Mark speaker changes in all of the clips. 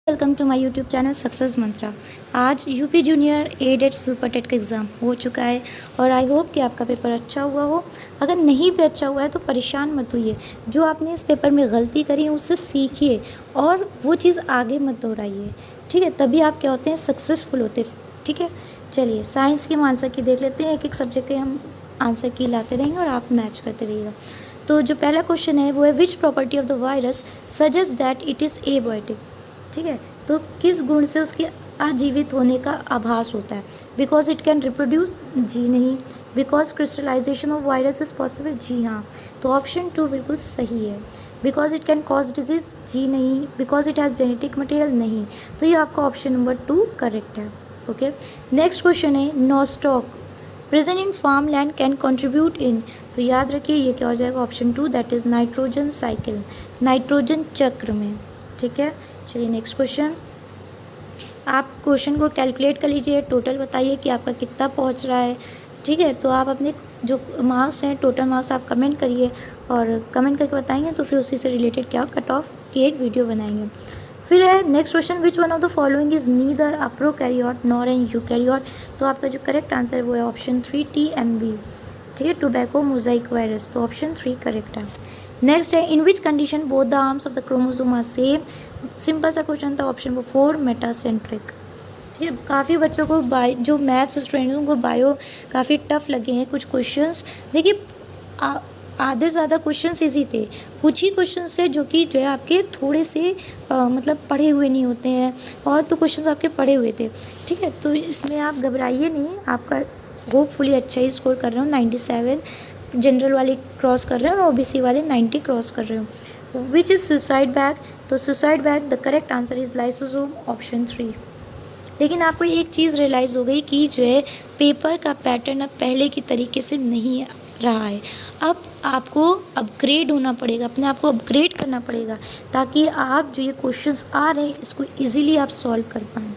Speaker 1: Welcome to my YouTube channel success mantra. आज UP junior aided super TET का exam हो चुका है और आई होप कि आपका पेपर अच्छा हुआ हो। अगर नहीं भी अच्छा हुआ है तो परेशान मत होइए। जो आपने इस पेपर में गलती करी है उससे सीखिए और वो चीज़ आगे मत दोहराइए, ठीक है। तभी आप क्या होते हैं, सक्सेसफुल होते हैं, ठीक है। चलिए साइंस के हम आंसर की देख लेते हैं। एक एक सब्जेक्ट के हम आंसर की लाते रहेंगे और आप मैच करते रहिएगा। तो जो पहला क्वेश्चन है वो है which property of the virus suggest that it is abiotic, ठीक है। तो किस गुण से उसके आजीवित होने का आभास होता है। बिकॉज इट कैन रिप्रोड्यूस, जी नहीं। Because crystallization of virus is possible, जी हाँ। तो ऑप्शन 2 बिल्कुल सही है। Because it can cause disease, जी नहीं। Because it has genetic material, नहीं। तो ये आपका ऑप्शन नंबर 2 करेक्ट है। ओके, नेक्स्ट क्वेश्चन है nostoc present in farm land can contribute in. तो याद रखिए ये क्या हो जाएगा, option 2 that is nitrogen cycle, nitrogen चक्र में, ठीक है। चलिए नेक्स्ट क्वेश्चन, आप क्वेश्चन को कैलकुलेट कर लीजिए, टोटल बताइए कि आपका कितना पहुंच रहा है, ठीक है। तो आप अपने जो मार्क्स हैं, टोटल मार्क्स आप कमेंट करिए और कमेंट करके बताएंगे तो फिर उसी से रिलेटेड क्या कट ऑफ की एक वीडियो बनाएंगे। फिर है next question, which one of the following is neither a prokaryote nor an eukaryote. तो आपका जो करेक्ट आंसर है वो है ऑप्शन 3 TMV, ठीक है, टोबैको मोजाइक वायरस। तो ऑप्शन 3 करेक्ट है। नेक्स्ट है in which condition both the arms of the chromosome are same. Simple सा क्वेश्चन था, ऑप्शन 4 मेटासेंट्रिक, ठीक है। काफ़ी बच्चों को जो मैथ्स स्टूडेंट हैं उनको बायो काफ़ी टफ लगे हैं कुछ क्वेश्चंस। देखिए आधे ज़्यादा क्वेश्चंस इजी थे, कुछ ही क्वेश्चंस है जो कि जो है आपके थोड़े से मतलब पढ़े हुए नहीं होते हैं, और तो क्वेश्चंस आपके पढ़े हुए थे, ठीक है। तो इसमें आप घबराइए नहीं, आपका होपफुली अच्छा ही स्कोर कर रहे हो, 97 जनरल वाले क्रॉस कर रहे हो और ओबीसी वाले 90 क्रॉस कर रहे हो। Which is suicide bag. तो suicide bag the correct answer is lysosome, option 3। लेकिन आपको एक चीज़ रियलाइज़ हो गई कि जो है पेपर का पैटर्न अब पहले की तरीके से नहीं रहा है। अब आपको अपग्रेड होना पड़ेगा, अपने आप को अपग्रेड करना पड़ेगा, ताकि आप जो ये क्वेश्चंस आ रहे हैं इसको इजीली आप सॉल्व कर पाएँ।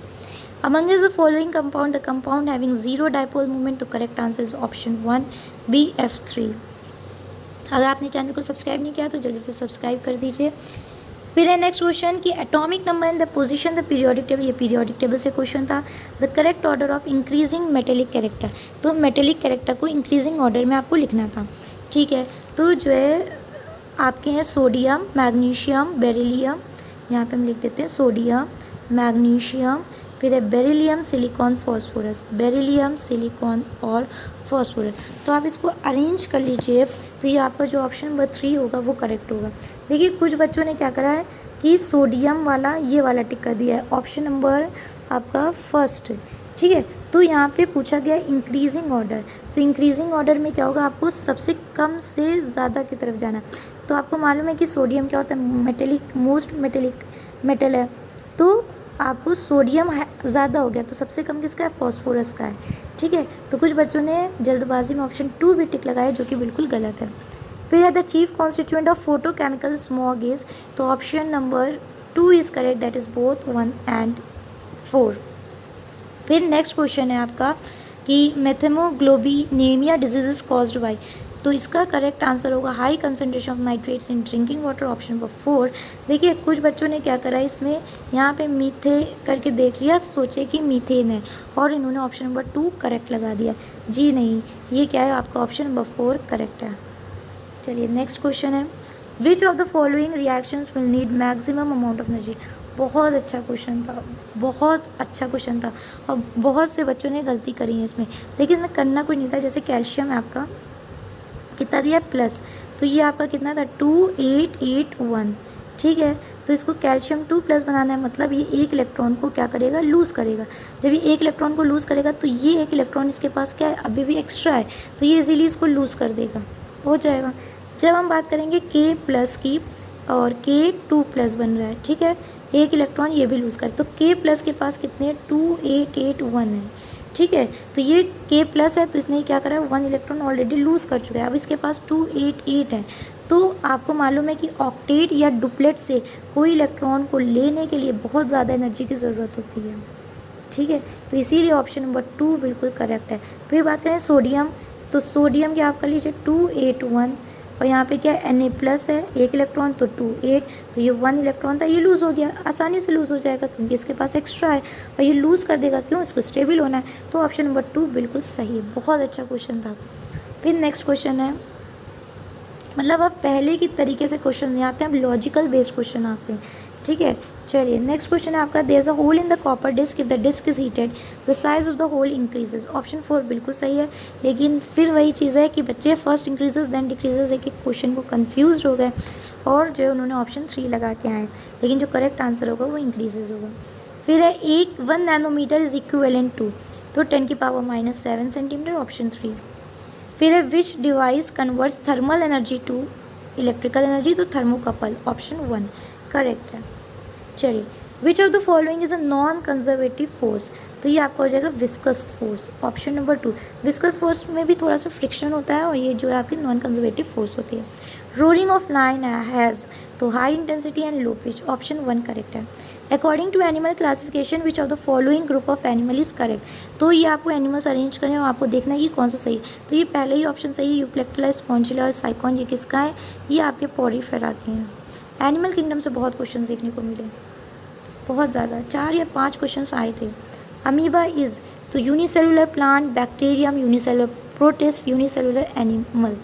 Speaker 1: Among is the following compound, the compound having zero dipole moment, तो correct answer is option 1 BF3। अगर आपने चैनल को सब्सक्राइब नहीं किया तो जल्दी से सब्सक्राइब कर दीजिए। फिर है नेक्स्ट क्वेश्चन कि atomic number in the position the periodic table, ये पीरियोडिक टेबल से क्वेश्चन था। The correct order of increasing metallic character, तो मेटेलिक कैरेक्टर को इंक्रीजिंग ऑर्डर में आपको लिखना था, ठीक है। तो जो है आपके हैं सोडियम, मैग्नीशियम, बेरिलियम, यहाँ पे हम लिख देते हैं सोडियम, मैग्नीशियम, फिर है beryllium, silicon, phosphorus, beryllium, silicon और फॉस्फोरस। तो आप इसको अरेंज कर लीजिए, तो ये आपका जो ऑप्शन नंबर 3 होगा वो करेक्ट होगा। देखिए कुछ बच्चों ने क्या करा है कि सोडियम वाला ये वाला टिक कर दिया है, ऑप्शन नंबर आपका फर्स्ट, ठीक है। तो यहाँ पे पूछा गया इंक्रीजिंग ऑर्डर, तो इंक्रीजिंग ऑर्डर में क्या होगा, आपको सबसे कम से ज़्यादा की तरफ जाना। तो आपको मालूम है कि सोडियम क्या होता है, मेटेलिक, मोस्ट मेटेलिक मेटल है। तो आपको सोडियम ज़्यादा हो गया, तो सबसे कम किसका है, फॉस्फोरस का है, ठीक है। तो कुछ बच्चों ने जल्दबाजी में ऑप्शन 2 भी टिक लगाया, जो कि बिल्कुल गलत है। फिर है the chief constituent of photochemical smog is, तो option number 2 is correct, that is both 1 and 4। फिर नेक्स्ट क्वेश्चन है आपका कि methemoglobinemia disease is caused by, तो इसका करेक्ट आंसर होगा high concentration of nitrates in drinking water, option number 4। देखिए कुछ बच्चों ने क्या करा, इसमें यहाँ पे मीथे करके देख लिया, सोचे कि मीथेन है और इन्होंने ऑप्शन नंबर 2 करेक्ट लगा दिया, जी नहीं, ये क्या है, आपका ऑप्शन नंबर 4 करेक्ट है। चलिए नेक्स्ट क्वेश्चन है which of the following reactions will need maximum amount of energy. बहुत अच्छा क्वेश्चन था, बहुत अच्छा क्वेश्चन था और बहुत से बच्चों ने गलती करी है इसमें। देखिए इसमें करना कुछ नहीं था, जैसे कैल्शियम है आपका कितना दिया प्लस, तो ये आपका कितना था 2881, ठीक है। तो इसको कैल्शियम 2 प्लस बनाना है, मतलब ये एक इलेक्ट्रॉन को क्या करेगा, लूज़ करेगा। जब ये एक इलेक्ट्रॉन को लूज़ करेगा तो ये एक इलेक्ट्रॉन इसके पास क्या है, अभी भी एक्स्ट्रा है, तो ये इजीली इसको लूज़ कर देगा, हो जाएगा। जब हम बात करेंगे K प्लस की और K2 प्लस बन रहा है, ठीक है, एक इलेक्ट्रॉन ये भी लूज़ करे, तो K प्लस के पास कितने 2881 है, ठीक है। तो ये K प्लस है, तो इसने क्या करा है, 1 इलेक्ट्रॉन ऑलरेडी लूज़ कर चुका है, अब इसके पास 288 है। तो आपको मालूम है कि ऑक्टेट या डुप्लेट से कोई इलेक्ट्रॉन को लेने के लिए बहुत ज़्यादा एनर्जी की ज़रूरत होती है, ठीक है। तो इसीलिए ऑप्शन नंबर 2 बिल्कुल करेक्ट है। फिर बात करें सोडियम, तो सोडियम की आप कर लीजिए 281, और यहाँ पे क्या Na+ है, एक इलेक्ट्रॉन, तो 2 8, तो ये 1 इलेक्ट्रॉन था, ये लूज़ हो गया, आसानी से लूज़ हो जाएगा क्योंकि इसके पास एक्स्ट्रा है और ये लूज़ कर देगा, क्यों, इसको स्टेबल होना है। तो ऑप्शन नंबर 2 बिल्कुल सही है। बहुत अच्छा क्वेश्चन था। फिर नेक्स्ट क्वेश्चन है, मतलब अब पहले की तरीके से क्वेश्चन नहीं आते हैं, अब लॉजिकल बेस्ड क्वेश्चन आते हैं, ठीक है। चलिए नेक्स्ट क्वेश्चन है आपका, there is a hole in the copper disc, if the disc is heated the size of the hole increases. Option 4 बिल्कुल सही है, लेकिन फिर वही चीज़ है कि बच्चे फर्स्ट इंक्रीजेज देन डिक्रीजेज एक क्वेश्चन को कन्फ्यूज हो गए और जो है उन्होंने ऑप्शन 3 लगा के आए, लेकिन जो करेक्ट आंसर होगा वो इंक्रीजेज होगा। फिर है 1 नैनोमीटर इज इक्विवेलेंट टू, तो 10⁻⁻7 सेंटीमीटर, ऑप्शन 3। फिर है which device converts thermal energy to electrical energy, तो थर्मोकपल, ऑप्शन 1 करेक्ट है। चलिए, which of the following is a non conservative force, तो ये आपका हो जाएगा viscous force, option number 2। Viscous force में भी थोड़ा सा फ्रिक्शन होता है और ये जो है आपकी नॉन कंजर्वेटिव फोर्स होती है। रोरिंग ऑफ लाइन हैज़, तो high intensity and low pitch, option 1 correct है। According to animal classification which of the following group of animal is correct, तो ये आपको एनिमल्स अरेंज करें और आपको देखना है कि कौन सा सही है। तो ये पहले ही ऑप्शन सही है, यूप्लेक्टिला, स्पॉन्जिला और साइकॉन, ये किसका है, ये आपके पॉरीफेरा के हैं। एनिमल किंगडम से बहुत क्वेश्चन देखने को मिले, बहुत ज़्यादा, 4 या 5 क्वेश्चन आए थे। अमीबा इज़, तो unicellular plant, bacterium, unicellular protist, unicellular animal.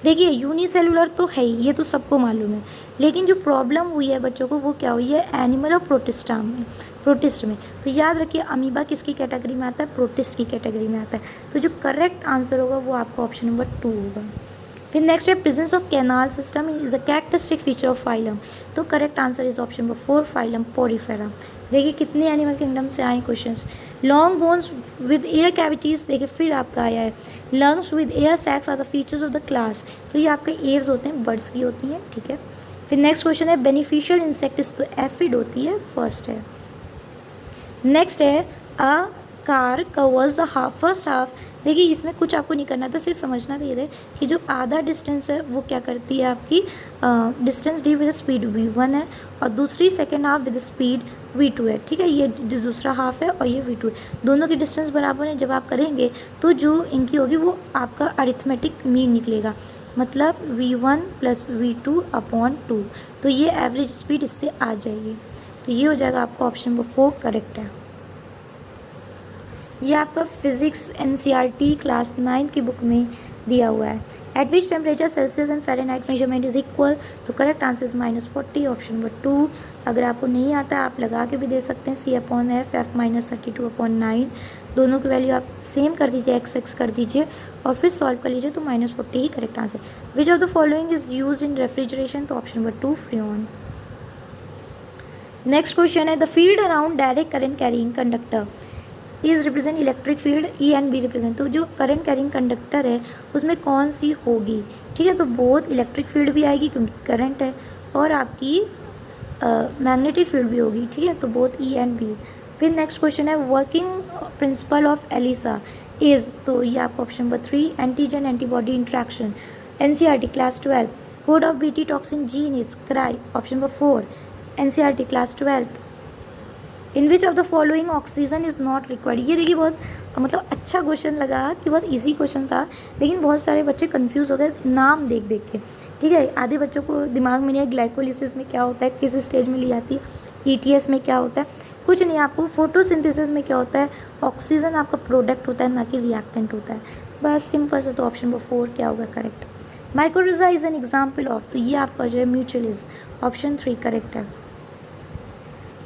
Speaker 1: देखिए यूनिसेलुलर तो है ही, ये तो सबको मालूम है, लेकिन जो प्रॉब्लम हुई है बच्चों को वो क्या हुई है, एनिमल और प्रोटिस्ट में। तो याद रखिए अमीबा किसकी कैटेगरी में आता है, प्रोटिस्ट की कैटेगरी में आता है। तो जो करेक्ट आंसर होगा वो आपका ऑप्शन नंबर 2 होगा। फिर नेक्स्ट है presence of canal system is a characteristic feature of phylum, तो correct answer is option number 4 phylum porifera. देखिए कितने एनिमल किंगडम से आए questions. Long bones with air cavities, देखिए फिर आपका आया है। Lungs with air sacs are the features of the class, तो ये आपके एव्स होते हैं, बर्ड्स की होती हैं, ठीक है। फिर नेक्स्ट क्वेश्चन है बेनिफिशियल इंसेक्ट्स, तो एफिड होती है, फर्स्ट है। नेक्स्ट है a car covers the first half, देखिए इसमें कुछ आपको नहीं करना था, सिर्फ समझना था ये कि जो आधा डिस्टेंस है वो क्या करती है आपकी distance D with speed v1 है और दूसरी second half with speed v2 है, ठीक है। ये दूसरा हाफ है और ये v2 है, दोनों की डिस्टेंस बराबर है। जब आप करेंगे तो जो इनकी होगी वो आपका अरिथमेटिक मीन निकलेगा, मतलब v1 + v2/2, तो ये एवरेज स्पीड इससे आ जाएगी। तो ये हो जाएगा आपका ऑप्शन नंबर 4 करेक्ट है। ये आपका फिजिक्स NCERT क्लास 9 की बुक में दिया हुआ है। At which temperature celsius and fahrenheit measurement is equal, तो correct answer is -40, option number 2। अगर आपको नहीं आता है आप लगा के भी दे सकते हैं, C/F F -32/9, दोनों की वैल्यू आप सेम कर दीजिए, x कर दीजिए और फिर सॉल्व कर लीजिए, तो -40 ही correct answer. Which of the following is use in refrigeration, तो option number 2 freon. Next question है the field around direct current carrying conductor is represent electric field, E and B represent, तो जो current carrying conductor है उसमें कौन सी होगी, ठीक है। तो बहुत इलेक्ट्रिक फील्ड भी आएगी क्योंकि करंट है और आपकी मैग्नेटिक फील्ड भी होगी, ठीक है। तो बहुत E एंड B। फिर नेक्स्ट क्वेश्चन है working principle of ELISA is, तो ये आपका option number 3 antigen antibody interaction, NCERT class 12। Code of BT toxin gene is cry, option number 4 NCERT class 12। In which of the following oxygen is not required, ये देखिए बहुत मतलब अच्छा question लगा कि बहुत इजी क्वेश्चन था, लेकिन बहुत सारे बच्चे कंफ्यूज हो गए नाम देख देख के, ठीक है। आधे बच्चों को दिमाग में नहीं है ग्लाइकोलिसिस में क्या होता है, किस स्टेज में ली जाती है, ETS में क्या होता है, कुछ नहीं। आपको फोटोसिंथेसिस में क्या होता है, ऑक्सीजन आपका प्रोडक्ट होता है ना कि रिएक्टेंट होता है, बस सिंपल से। तो ऑप्शन नंबर 4 क्या होगा correct. Mycorrhiza is an example of, तो ये आपका जो है म्यूचुअलिज्म, ऑप्शन 3 करेक्ट है।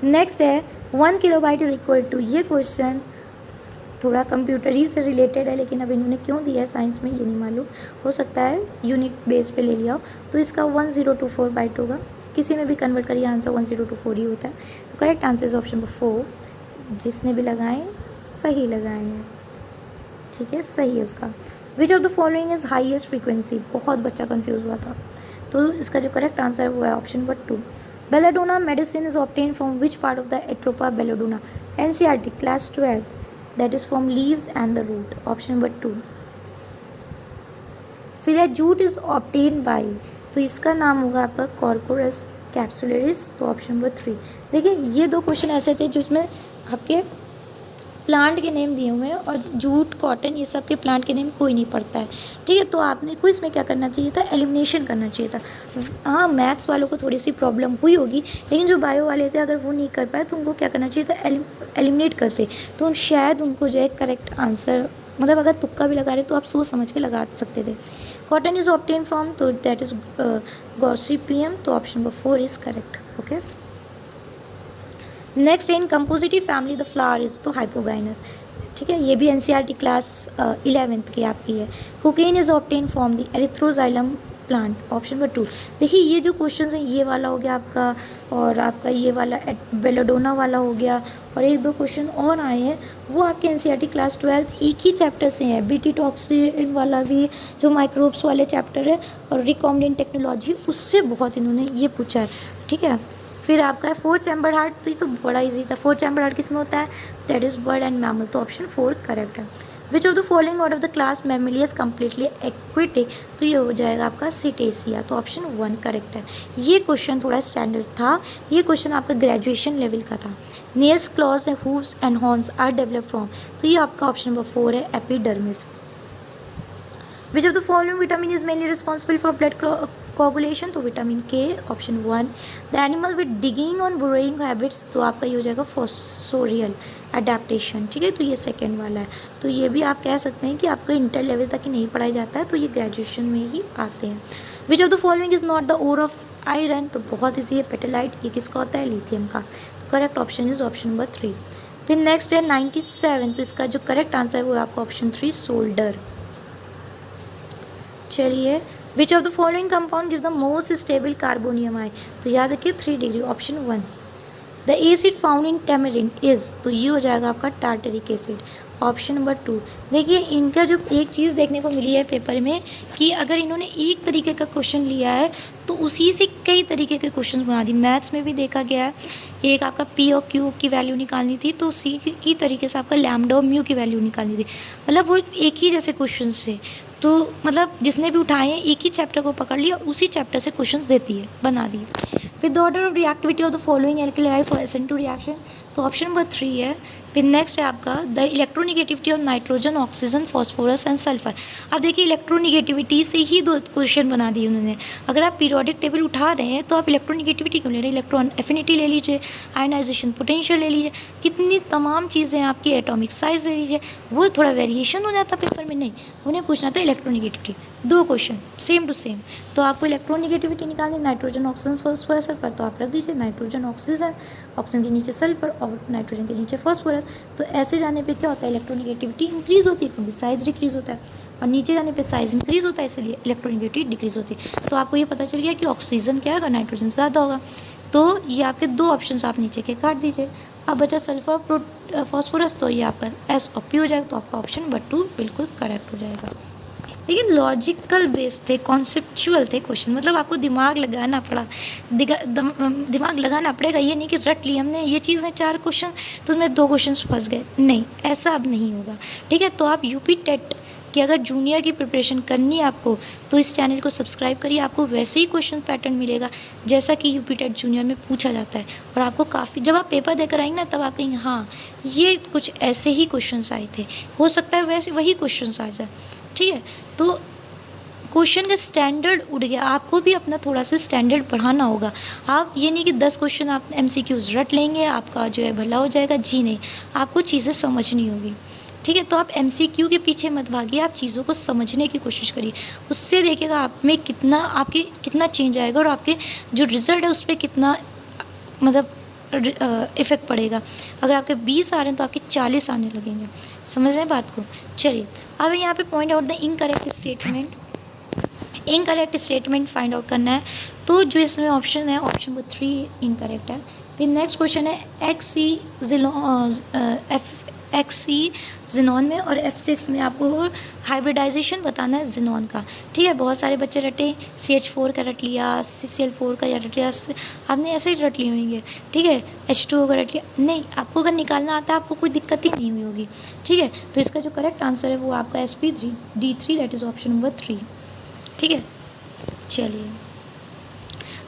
Speaker 1: नेक्स्ट है 1 किलोबाइट इज इक्वल टू, ये क्वेश्चन थोड़ा कंप्यूटर ही से रिलेटेड है, लेकिन अब इन्होंने क्यों दिया है साइंस में ये नहीं मालूम, हो सकता है यूनिट बेस पे ले लिया हो। तो इसका 1024 बाइट होगा, किसी में भी कन्वर्ट करिए आंसर 1024 ही होता है। तो correct answer is option number 4, जिसने भी लगाए सही लगाए हैं, ठीक है, सही है उसका। विच of the following is highest frequency, बहुत बच्चा कन्फ्यूज हुआ था, तो इसका जो करेक्ट आंसर हुआ है option number 2। Belladonna medicine is obtained from which part of the Atropa belladonna? NCERT class 12, that is from leaves and the root, option number 2. फिर है jute is obtained by, तो इसका नाम होगा आपका Corchorus capsularis, तो ऑप्शन नंबर 3। देखिए ये दो क्वेश्चन ऐसे थे जिसमें आपके प्लांट के नेम दिए हुए हैं और जूट, कॉटन, ये सब के प्लांट के नेम कोई नहीं पढ़ता है, ठीक है। तो आपने क्विज में क्या करना चाहिए था, एलिमिनेशन करना चाहिए था। हाँ, मैथ्स वालों को थोड़ी सी प्रॉब्लम हुई होगी, लेकिन जो बायो वाले थे अगर वो नहीं कर पाए तो उनको क्या करना चाहिए था, एलिमिनेट करते, तो शायद उनको जो है करेक्ट आंसर, मतलब अगर तुक्का भी लगा रहे तो आप सोच समझ के लगा सकते थे। कॉटन इज ऑब्टेन फ्रॉम, तो दैट इज गॉसिपियम, तो option number 4 is correct. Okay, next in compositae family the flower is तो हाइपोगाइनस, ठीक है। ये भी एनसीईआरटी क्लास 11th की आपकी है। Cocaine is obtain from the Erythroxylum plant, option number 2। देखिए ये जो क्वेश्चन है, ये वाला हो गया आपका, और आपका ये वाला बेलाडोना वाला हो गया, और एक दो क्वेश्चन और आए हैं वो आपके एनसीईआरटी क्लास 12 एक ही चैप्टर से हैं। बीटी टॉक्सिन वाला भी जो माइक्रोब्स वाले चैप्टर है, और रिकॉम्बिनेंट टेक्नोलॉजी, उससे बहुत इन्होंने ये पूछा है, ठीक है। फिर आपका है 4 चैम्बर हार्ट, तो ये तो बड़ा इजी था। 4 चैम्बर हार्ट किस में होता है, that is bird and mammal, तो ऑप्शन 4 करेक्ट है। Which of the following out of the class mammalia is completely aquatic, तो ये हो जाएगा आपका सिटेसिया, तो ऑप्शन 1 करेक्ट है। ये क्वेश्चन थोड़ा स्टैंडर्ड था, ये क्वेश्चन आपका ग्रेजुएशन लेवल का था। Nails, claws, hooves and horns are develop from, तो ये आपका ऑप्शन नंबर 4 है, epidermis. Which of the following vitamin is mainly responsible for blood coagulation, तो vitamin K, option 1। The animal with digging on burrowing habits, तो आपका ये हो जाएगा फॉस्फोरियल एडेप्टेशन, ठीक है, तो ये सेकेंड वाला है। तो ये भी आप कह सकते हैं कि आपका इंटर लेवल तक ही नहीं पढ़ाया जाता है, तो ये ग्रेजुएशन में ही आते हैं। Which of the following is not the ore of iron, तो बहुत ईजी है, पेटालाइट, ये किसका होता है, लिथियम का, तो correct option is option number 3। फिर नेक्स्ट है 97, तो इसका जो करेक्ट आंसर है वो आपका ऑप्शन 3 सोल्डर। चलिए, which of the following compound give the most stable carbonium ion, तो याद रखिए 3 degree, option 1। The acid found in tamarind is, तो ये हो जाएगा आपका टार्टरिक एसिड, ऑप्शन नंबर 2। देखिए इनका जो एक चीज़ देखने को मिली है पेपर में कि अगर इन्होंने एक तरीके का क्वेश्चन लिया है तो उसी से कई तरीके के क्वेश्चन बना दी। मैथ्स में भी देखा गया है, एक आपका पी और क्यू की वैल्यू निकालनी थी तो उसी की तरीके से आपका लैम्डा और म्यू की वैल्यू निकालनी थी, मतलब वो एक ही जैसे क्वेश्चन से, तो मतलब जिसने भी उठाए हैं एक ही चैप्टर को पकड़ लिया, उसी चैप्टर से क्वेश्चंस देती है, बना दिए। फिर the order of reactivity of the following alkaloid for SN2 reaction, तो ऑप्शन नंबर 3 है। फिर नेक्स्ट है आपका the electronegativity of nitrogen, oxygen, phosphorus and sulphur. अब देखिए इलेक्ट्रोनिगेटिविटी से ही 2 क्वेश्चन बना दिए उन्होंने। अगर आप पीरियोडिक टेबल उठा रहे हैं तो आप इलेक्ट्रोनिगेटिविटी क्यों ले रहे हैं, इलेक्ट्रॉन एफिनिटी ले लीजिए, आयनाइजेशन पोटेंशियल ले लीजिए, कितनी तमाम चीज़ें आपकी, एटॉमिक साइज ले लीजिए, वो थोड़ा वेरिएशन हो जाता पेपर में। नहीं, उन्हें पूछना था electronegativity, 2 question same to same. तो आपको इलेक्ट्रोनिगेटिविटी निकालनी, नाइट्रोजन, ऑक्सीजन, फॉस्फोरस, सल्फर, तो आप रख दीजिए नाइट्रोजन, ऑक्सीजन, ऑक्सीजन के नीचे सल्फर और नाइट्रोजन के नीचे फॉस्फोरस। तो ऐसे जाने पे क्या होता है, इलेक्ट्रोनिगेटिविटी इंक्रीज़ होती है क्योंकि साइज डिक्रीज़ होता है, और नीचे जाने पे साइज इंक्रीज़ होता है इसलिए इलेक्ट्रोनिगेटिविटी डिक्रीज़ होती है। तो आपको ये पता चल गया कि ऑक्सीजन क्या होगा, नाइट्रोजन से ज़्यादा होगा। तो ये आपके 2 ऑप्शन आप नीचे के काट दीजिए। अब बचा सल्फर, फॉस्फोरस, तो ये आपका S और P हो जाएगा, तो आपका ऑप्शन नंबर 2 बिल्कुल करेक्ट हो जाएगा। लेकिन लॉजिकल बेस्ड थे, कॉन्सेप्चुअल थे क्वेश्चन, मतलब आपको दिमाग लगाना पड़ा, दिमाग लगाना पड़ेगा। ये नहीं कि रट ली हमने ये चीज़ें 4 क्वेश्चन तो उसमें 2 क्वेश्चन फंस गए, नहीं, ऐसा अब नहीं होगा, ठीक है। तो आप यूपी टेट कि अगर जूनियर की प्रिपरेशन करनी है आपको तो इस चैनल को सब्सक्राइब करिए, आपको वैसे ही क्वेश्चन पैटर्न मिलेगा जैसा कि यूपी टेट जूनियर में पूछा जाता है। और आपको काफ़ी, जब आप पेपर देकर आएंगे ना तब आप कहेंगे हाँ ये कुछ ऐसे ही क्वेश्चंस आए थे, हो सकता है वैसे वही क्वेश्चंस आ जाए, ठीक है। तो क्वेश्चन का स्टैंडर्ड उड़ गया, आपको भी अपना थोड़ा सा स्टैंडर्ड बढ़ाना होगा। आप ये नहीं कि 10 क्वेश्चन आप MCQs रट लेंगे आपका जो है भला हो जाएगा, जी नहीं, आपको चीज़ें समझनी होगी, ठीक है। तो आप MCQ के पीछे मत भागिए, आप चीज़ों को समझने की कोशिश करिए, उससे देखिएगा आप में कितना चेंज आएगा और आपके जो रिज़ल्ट है उस पर कितना मतलब इफ़ेक्ट पड़ेगा। अगर आपके 20 आ रहे हैं तो आपके 40 आने लगेंगे, समझ रहे हैं बात को। चलिए अब यहाँ पे point out the incorrect statement find out करना है। तो जो इसमें ऑप्शन है ऑप्शन नंबर 3 इनकरेक्ट है। फिर नेक्स्ट क्वेश्चन है XC जिनॉन में और F6 में आपको हाइब्रिडाइजेशन बताना है जिनॉन का, ठीक है। बहुत सारे बच्चे रटे CH4 का रट लिया, CCl4 का रट लिया, आपने ऐसे ही रट लिए होंगे, ठीक है। H2O का रट लिया, नहीं, आपको अगर निकालना आता है आपको कोई दिक्कत ही नहीं हुई होगी, ठीक है। तो इसका जो करेक्ट आंसर है वो आपका Sp3D3 that is option number 3, ठीक है। चलिए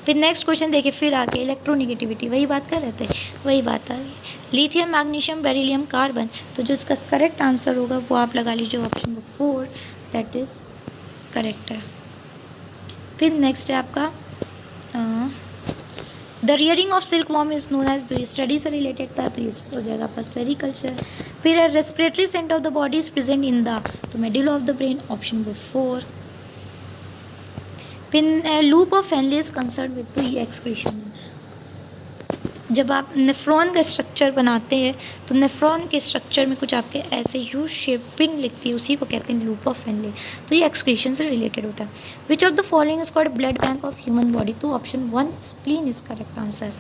Speaker 1: फिर नेक्स्ट क्वेश्चन देखिए, फिर आगे इलेक्ट्रोनिगेटिविटी, वही बात कर रहे थे, वही बात आ गई। Lithium, magnesium, beryllium, carbon. तो जो इसका करेक्ट आंसर होगा वो आप लगा लीजिए option number 4, that is correct है। फिर नेक्स्ट है आपका the rearing of silk worm is known as, जो स्टडी से रिलेटेड था तो इस हो जाएगा आपका सेरिकल्चर। फिर है respiratory centre of the body is present in the, तो middle of the brain, option number 4। फिर loop of Henle is concern with, तो ये एक्सक्रीशन। जब आप नेफ्रॉन का स्ट्रक्चर बनाते हैं तो नेफ्रॉन के स्ट्रक्चर में कुछ आपके ऐसे यू शेपिंग लिखती है, उसी को कहते हैं लूप ऑफ फैनले। तो ये एक्सक्रीशन से रिलेटेड होता है। Which of the following is called blood bank of human body, तो option 1 spleen is correct answer.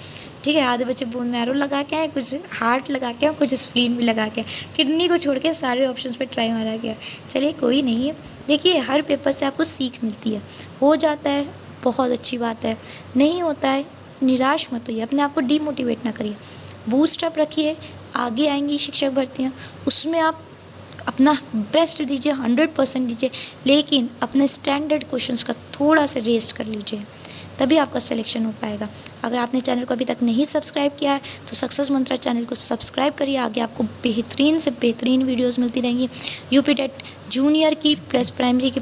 Speaker 1: ठीक है, आधे बच्चे बोन मैरो लगा के हैं, कुछ हार्ट लगा के, कुछ स्प्लीन भी लगा के, किडनी को छोड़ के सारे ऑप्शन पे ट्राई मारा गया। चलिए कोई नहीं है, देखिए हर पेपर से आपको सीख मिलती है। हो जाता है बहुत अच्छी बात है, नहीं होता है निराश मत होइए, अपने आप को डीमोटिवेट ना करिए, बूस्टअप रखिए। आगे आएंगी शिक्षक भर्तियाँ, उसमें आप अपना बेस्ट दीजिए, 100% दीजिए, लेकिन अपने स्टैंडर्ड क्वेश्चंस का थोड़ा सा रेस्ट कर लीजिए, तभी आपका सिलेक्शन हो पाएगा। अगर आपने चैनल को अभी तक नहीं सब्सक्राइब किया है तो सक्सेस मंत्रा चैनल को सब्सक्राइब करिए। आगे आपको बेहतरीन से बेहतरीन वीडियोस मिलती रहेंगी यूपी टेट जूनियर की प्लस प्राइमरी की